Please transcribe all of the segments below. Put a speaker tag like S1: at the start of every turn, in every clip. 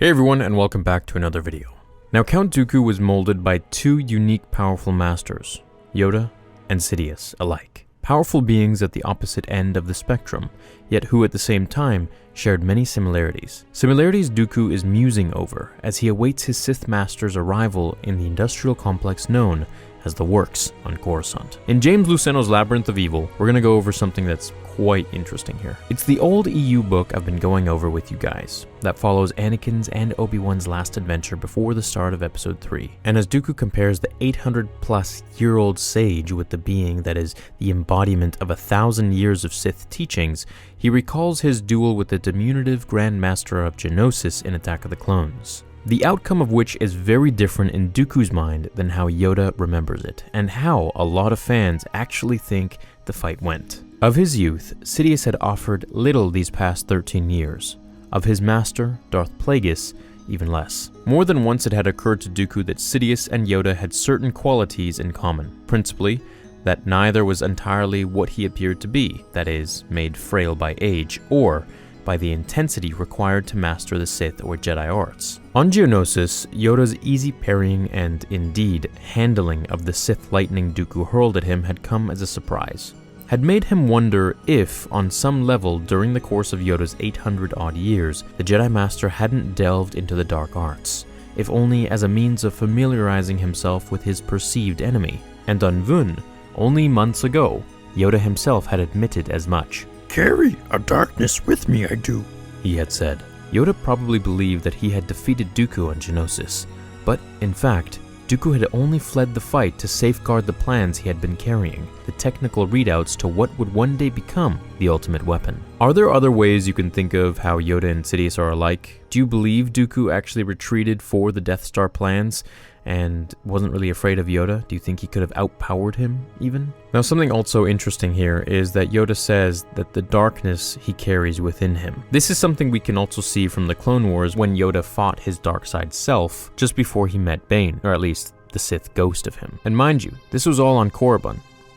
S1: Hey everyone, and welcome back to another video. Now, Count Dooku was molded by two unique powerful masters, Yoda and Sidious alike. Powerful beings at the opposite end of the spectrum, yet who at the same time shared many similarities. Similarities Dooku is musing over as he awaits his Sith Master's arrival in the industrial complex known as the Works on Coruscant. In James Luceno's Labyrinth of Evil, we're gonna go over something that's quite interesting here. It's the old EU book I've been going over with you guys, that follows Anakin's and Obi-Wan's last adventure before the start of Episode 3. And as Dooku compares the 800-plus-year-old sage with the being that is the embodiment of 1,000 years of Sith teachings, he recalls his duel with the diminutive Grand Master of Geonosis in Attack of the Clones. The outcome of which is very different in Dooku's mind than how Yoda remembers it, and how a lot of fans actually think the fight went. Of his youth, Sidious had offered little these past 13 years. Of his master, Darth Plagueis, even less. More than once it had occurred to Dooku that Sidious and Yoda had certain qualities in common, principally that neither was entirely what he appeared to be, that is, made frail by age, or by the intensity required to master the Sith or Jedi arts. On Geonosis, Yoda's easy parrying and, indeed, handling of the Sith lightning Dooku hurled at him had come as a surprise. Had made him wonder if, on some level during the course of Yoda's 800-odd years, the Jedi Master hadn't delved into the dark arts, if only as a means of familiarizing himself with his perceived enemy. And on Vun, only months ago, Yoda himself had admitted as much.
S2: "Carry a darkness with me, I do,"
S1: he had said. Yoda probably believed that he had defeated Dooku on Geonosis, but in fact, Dooku had only fled the fight to safeguard the plans he had been carrying, the technical readouts to what would one day become the ultimate weapon. Are there other ways you can think of how Yoda and Sidious are alike? Do you believe Dooku actually retreated for the Death Star plans and wasn't really afraid of Yoda? Do you think he could have outpowered him, even? Now, something also interesting here is that Yoda says that the darkness he carries within him. This is something we can also see from the Clone Wars when Yoda fought his dark side self just before he met Bane, or at least the Sith ghost of him. And mind you, this was all on Korriban,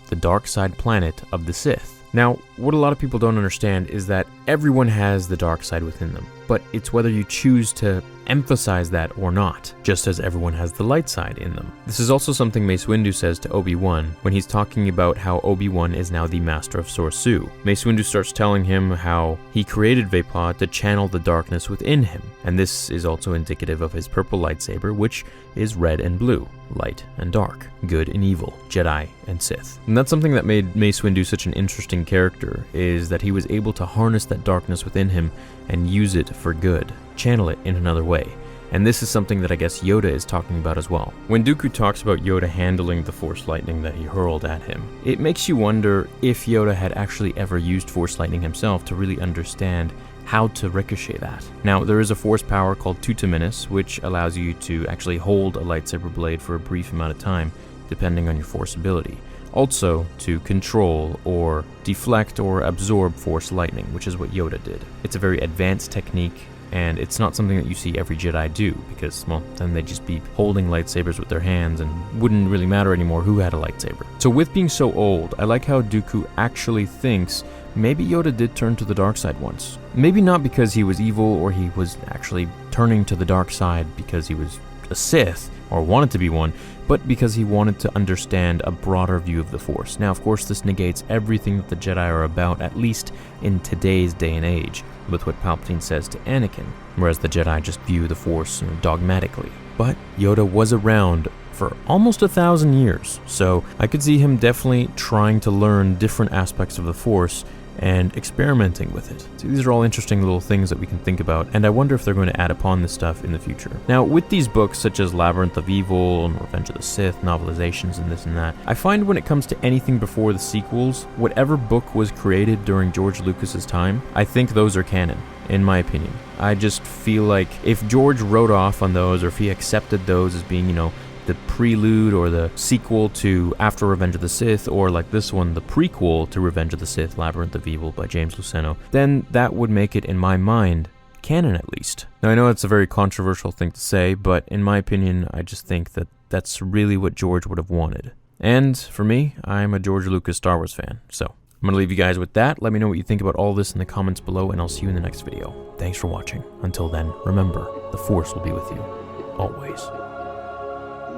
S1: the dark side planet of the Sith. Now, what a lot of people don't understand is that everyone has the dark side within them, but it's whether you choose to emphasize that or not, just as everyone has the light side in them. This is also something Mace Windu says to Obi-Wan when he's talking about how Obi-Wan is now the master of Sorsu. Mace Windu starts telling him how he created Vaapad to channel the darkness within him, and this is also indicative of his purple lightsaber, which is red and blue, light and dark, good and evil, Jedi and Sith. And that's something that made Mace Windu such an interesting character, is that he was able to harness that darkness within him and use it for good, channel it in another way. And this is something that I guess Yoda is talking about as well. When Dooku talks about Yoda handling the Force lightning that he hurled at him, it makes you wonder if Yoda had actually ever used Force lightning himself to really understand how to ricochet that. Now, there is a force power called Tutaminis, which allows you to actually hold a lightsaber blade for a brief amount of time, depending on your force ability. Also, to control or deflect or absorb force lightning, which is what Yoda did. It's a very advanced technique, and it's not something that you see every Jedi do, because, well, then they'd just be holding lightsabers with their hands and wouldn't really matter anymore who had a lightsaber. So with being so old, I like how Dooku actually thinks maybe Yoda did turn to the dark side once. Maybe not because he was evil or he was actually turning to the dark side because he was a Sith or wanted to be one, but because he wanted to understand a broader view of the Force. Now, of course, this negates everything that the Jedi are about, at least in today's day and age, with what Palpatine says to Anakin, whereas the Jedi just view the Force dogmatically. But Yoda was around for almost 1,000 years, so I could see him definitely trying to learn different aspects of the Force and experimenting with it. So these are all interesting little things that we can think about, and I wonder if they're going to add upon this stuff in the future. Now, with these books such as Labyrinth of Evil and Revenge of the Sith, novelizations and this and that, I find when it comes to anything before the sequels, whatever book was created during George Lucas's time, I think those are canon, in my opinion. I just feel like if George wrote off on those, or if he accepted those as being, the prelude or the sequel to After Revenge of the Sith, or like this one, the prequel to Revenge of the Sith, Labyrinth of Evil by James Luceno, then that would make it, in my mind, canon at least. Now, I know it's a very controversial thing to say, but in my opinion, I just think that that's really what George would have wanted. And for me, I'm a George Lucas Star Wars fan, so I'm going to leave you guys with that. Let me know what you think about all this in the comments below, and I'll see you in the next video. Thanks for watching. Until then, remember, the Force will be with you. Always.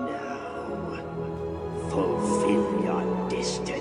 S3: Now, fulfill your destiny.